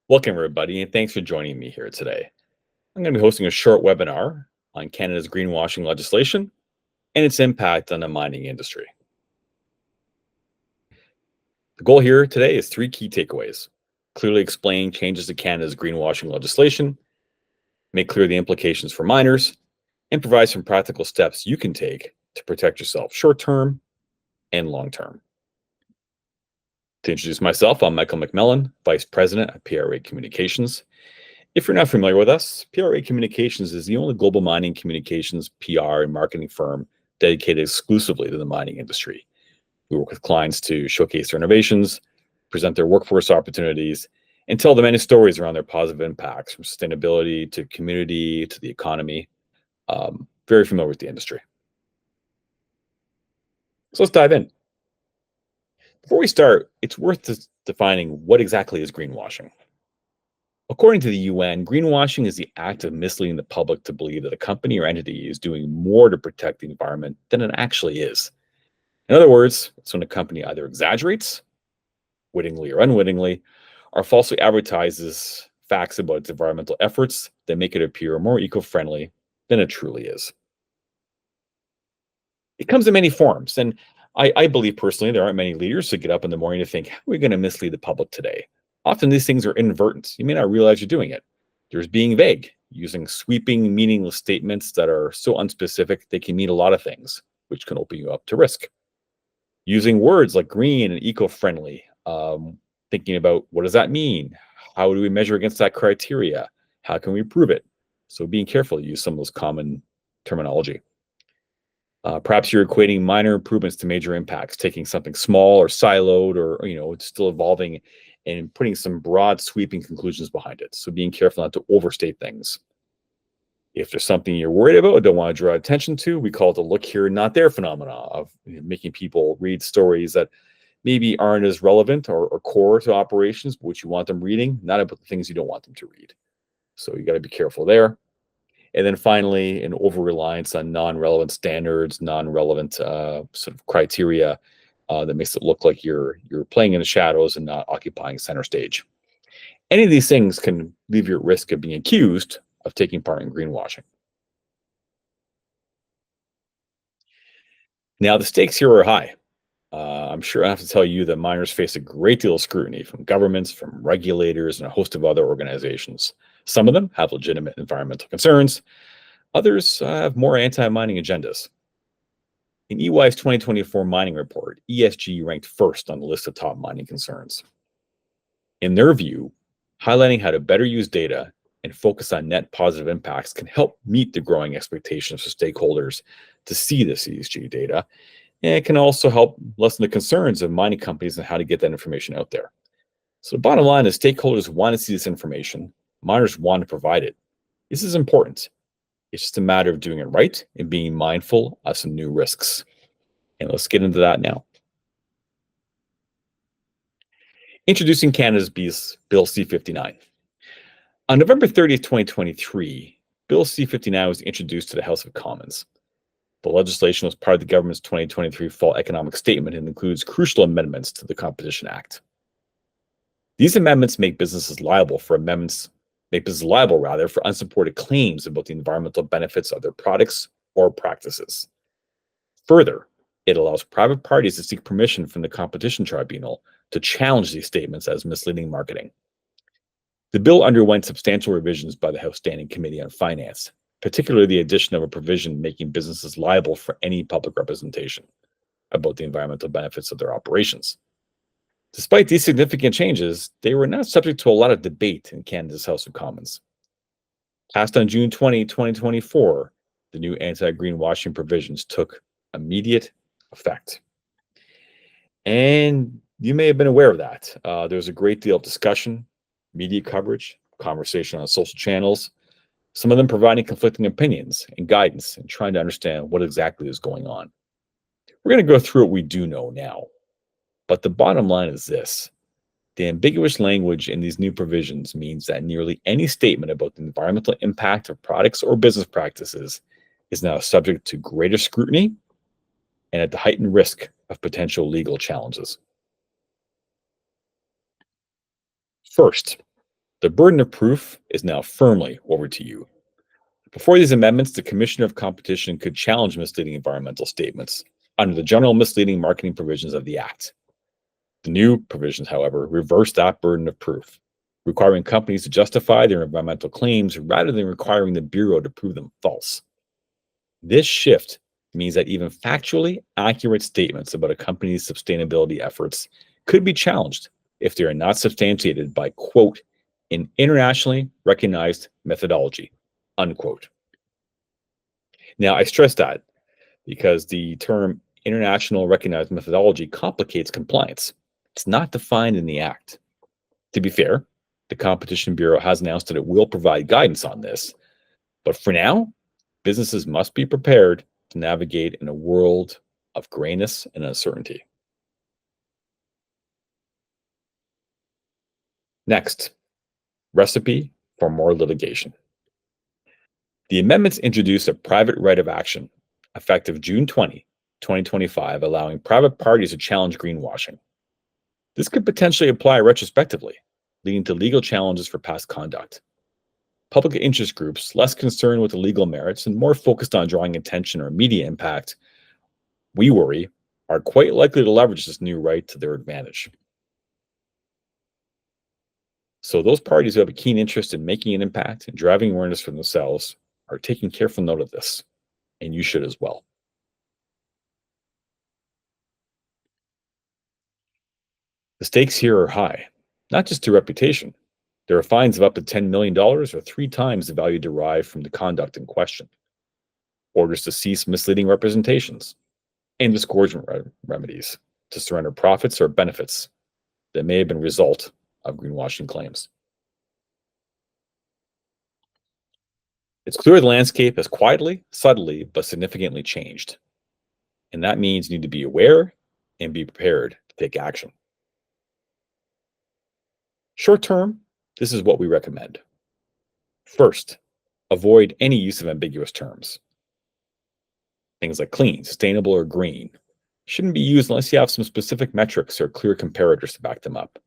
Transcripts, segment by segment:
Welcome, everybody, and thanks for joining me here today. I'm going to be hosting a short webinar on Canada's greenwashing legislation and its impact on the mining industry. The goal here today is three key takeaways: clearly explain changes to Canada's greenwashing legislation, make clear the implications for miners, and provide some practical steps you can take to protect yourself short term and long term. To introduce myself, I'm Michael McMillan, Vice President at PRA Communications. If you're not familiar with us, PRA Communications is the only global mining communications, PR, and marketing firm dedicated exclusively to the mining industry. We work with clients to showcase their innovations, present their workforce opportunities, and tell the many stories around their positive impacts from sustainability to community to the economy. Very familiar with the industry. So let's dive in. Before we start, it's worth defining what exactly is greenwashing. According to the UN, greenwashing is the act of misleading the public to believe that a company or entity is doing more to protect the environment than it actually is. In other words, it's when a company either exaggerates, wittingly or unwittingly, or falsely advertises facts about its environmental efforts that make it appear more eco-friendly than it truly is. It comes in many forms, and I believe personally there aren't many leaders who get up in the morning to think, how are we going to mislead the public today? Often these things are inadvertent. You may not realize you're doing it. There's being vague, using sweeping, meaningless statements that are so unspecific they can mean a lot of things, which can open you up to risk. Using words like green and eco-friendly, thinking about what does that mean? How do we measure against that criteria? How can we prove it? So being careful to use some of those common terminology. Perhaps you're equating minor improvements to major impacts, taking something small or siloed or it's still evolving and putting some broad sweeping conclusions behind it. So being careful not to overstate things. If there's something you're worried about or don't want to draw attention to, we call it the look here, not there phenomena of making people read stories that maybe aren't as relevant or core to operations, but which you want them reading, not about the things you don't want them to read. So you got to be careful there. And then finally, an over-reliance on non-relevant standards, non-relevant sort of criteria that makes it look like you're playing in the shadows and not occupying center stage. Any of these things can leave you at risk of being accused of taking part in greenwashing. Now, the stakes here are high. I'm sure I have to tell you that miners face a great deal of scrutiny from governments, from regulators, and a host of other organizations. Some of them have legitimate environmental concerns. Others have more anti-mining agendas. In EY's 2024 mining report, ESG ranked first on the list of top mining concerns. In their view, highlighting how to better use data and focus on net positive impacts can help meet the growing expectations for stakeholders to see this ESG data, and it can also help lessen the concerns of mining companies on how to get that information out there. So the bottom line is stakeholders want to see this information. Miners want to provide it. This is important. It's just a matter of doing it right and being mindful of some new risks. And let's get into that now. Introducing Canada's Bill C-59. On November 30th, 2023, Bill C-59 was introduced to the House of Commons. The legislation was part of the government's 2023 fall economic statement and includes crucial amendments to the Competition Act. These amendments make businesses liable for unsupported claims about the environmental benefits of their products or practices. Further, it allows private parties to seek permission from the Competition Tribunal to challenge these statements as misleading marketing. The bill underwent substantial revisions by the House Standing Committee on Finance, particularly the addition of a provision making businesses liable for any public representation about the environmental benefits of their operations. Despite these significant changes, they were not subject to a lot of debate in Canada's House of Commons. Passed on June 20, 2024, the new anti-greenwashing provisions took immediate effect. And you may have been aware of that. There was a great deal of discussion, media coverage, conversation on social channels, some of them providing conflicting opinions and guidance and trying to understand what exactly is going on. We're going to go through what we do know now. But the bottom line is this. The ambiguous language in these new provisions means that nearly any statement about the environmental impact of products or business practices is now subject to greater scrutiny and at the heightened risk of potential legal challenges. First, The burden of proof is now firmly over to you. Before these amendments, the Commissioner of Competition could challenge misleading environmental statements under the general misleading marketing provisions of the Act. The new provisions, however, reverse that burden of proof, requiring companies to justify their environmental claims rather than requiring the Bureau to prove them false. This shift means that even factually accurate statements about a company's sustainability efforts could be challenged if they are not substantiated by, quote, an internationally recognized methodology, unquote. Now, I stress that because the term international recognized methodology complicates compliance. It's not defined in the Act. To be fair, the Competition Bureau has announced that it will provide guidance on this, but for now, businesses must be prepared to navigate in a world of grayness and uncertainty. Next, recipe for more litigation. The amendments introduce a private right of action effective June 20, 2025, allowing private parties to challenge greenwashing. This could potentially apply retrospectively, leading to legal challenges for past conduct. Public interest groups, less concerned with the legal merits and more focused on drawing attention or media impact, we worry, are quite likely to leverage this new right to their advantage. So, those parties who have a keen interest in making an impact and driving awareness for themselves are taking careful note of this, and you should as well. The stakes here are high, not just to reputation. There are fines of up to $10 million or 3 times the value derived from the conduct in question, orders to cease misleading representations, and disgorgement remedies to surrender profits or benefits that may have been a result of greenwashing claims. It's clear the landscape has quietly, subtly, but significantly changed. And that means you need to be aware and be prepared to take action. Short term, this is what we recommend. First, avoid any use of ambiguous terms. Things like clean, sustainable, or green shouldn't be used unless you have some specific metrics or clear comparators to back them up.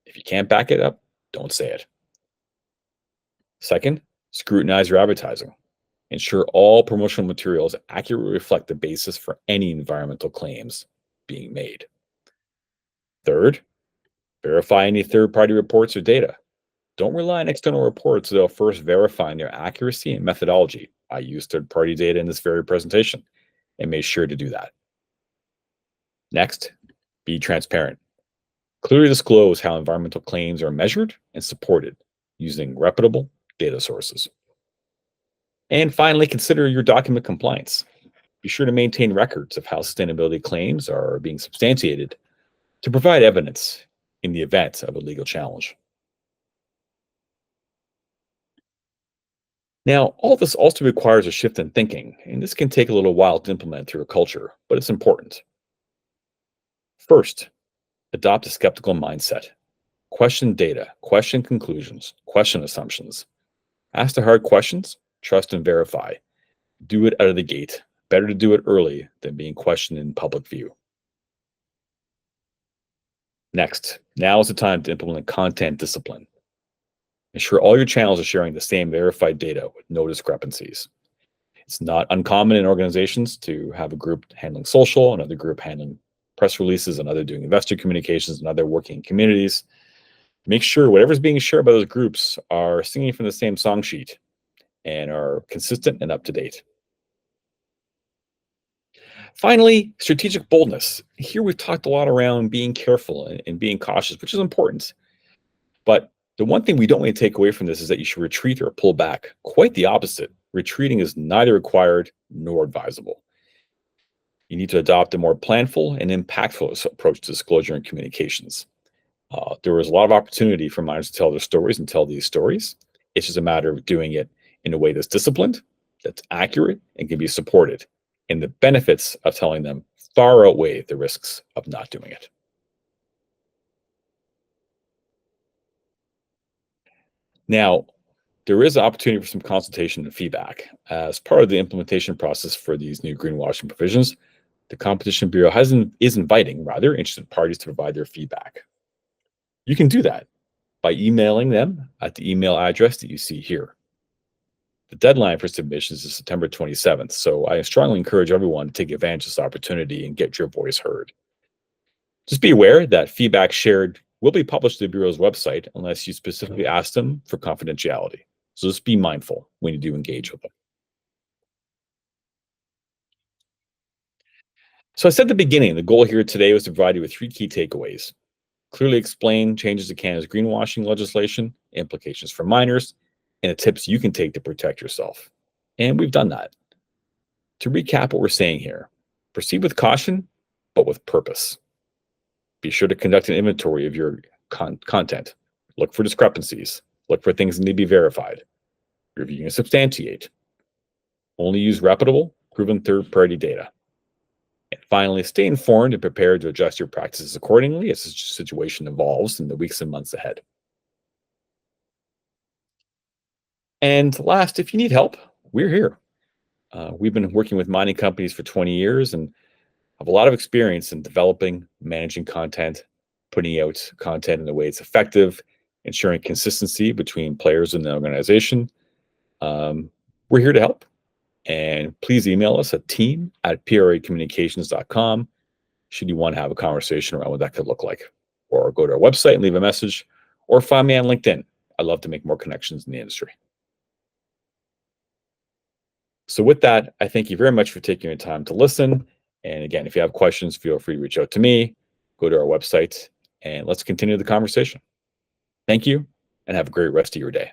If you can't back it up, don't say it. Second, scrutinize your advertising. Ensure all promotional materials accurately reflect the basis for any environmental claims being made. Third, verify any third-party reports or data. Don't rely on external reports without first verifying their accuracy and methodology. I used third-party data in this very presentation and made sure to do that. Next, be transparent. Clearly disclose how environmental claims are measured and supported using reputable data sources. And finally, consider your document compliance. Be sure to maintain records of how sustainability claims are being substantiated to provide evidence in the event of a legal challenge. Now, all this also requires a shift in thinking, and this can take a little while to implement through a culture, but it's important. First, adopt a skeptical mindset. Question data, question conclusions, question assumptions. Ask the hard questions, trust and verify. Do it out of the gate. Better to do it early than being questioned in public view. Next, now is the time to implement content discipline. Ensure all your channels are sharing the same verified data with no discrepancies. It's not uncommon in organizations to have a group handling social, another group handling press releases, another doing investor communications, another working in communities. Make sure whatever's being shared by those groups are singing from the same song sheet and are consistent and up to date. Finally, strategic boldness. Here we've talked a lot around being careful and being cautious, which is important. But the one thing we don't want to take away from this is that you should retreat or pull back. Quite the opposite. Retreating is neither required nor advisable. You need to adopt a more planful and impactful approach to disclosure and communications. There is a lot of opportunity for minds to tell their stories and tell these stories. It's just a matter of doing it in a way that's disciplined, that's accurate, and can be supported. And the benefits of telling them far outweigh the risks of not doing it. Now, there is an opportunity for some consultation and feedback. As part of the implementation process for these new greenwashing provisions, the Competition Bureau is inviting, rather, interested parties to provide their feedback. You can do that. by emailing them at the email address that you see here. The deadline for submissions is September 27th, so I strongly encourage everyone to take advantage of this opportunity and get your voice heard. Just be aware that feedback shared will be published to the Bureau's website unless you specifically ask them for confidentiality. So just be mindful when you do engage with them. So I said at the beginning, the goal here today was to provide you with 3 key takeaways. Clearly explain changes to Canada's greenwashing legislation, implications for minors, and the tips you can take to protect yourself. And we've done that. To recap what we're saying here, proceed with caution, but with purpose. Be sure to conduct an inventory of your content. Look for discrepancies. Look for things that need to be verified. Review and substantiate. Only use reputable, proven third-party data. And finally, stay informed and prepared to adjust your practices accordingly as the situation evolves in the weeks and months ahead. And last, if you need help, we're here. We've been working with mining companies for 20 years and have a lot of experience in developing, managing content, putting out content in a way it's effective, ensuring consistency between players in the organization. We're here to help. And please email us at team@pracommunications.com should you want to have a conversation around what that could look like. Or go to our website and leave a message, or find me on LinkedIn. I'd love to make more connections in the industry. So with that, I thank you very much for taking your time to listen. And again, if you have questions, feel free to reach out to me, go to our website, and let's continue the conversation. Thank you, and have a great rest of your day.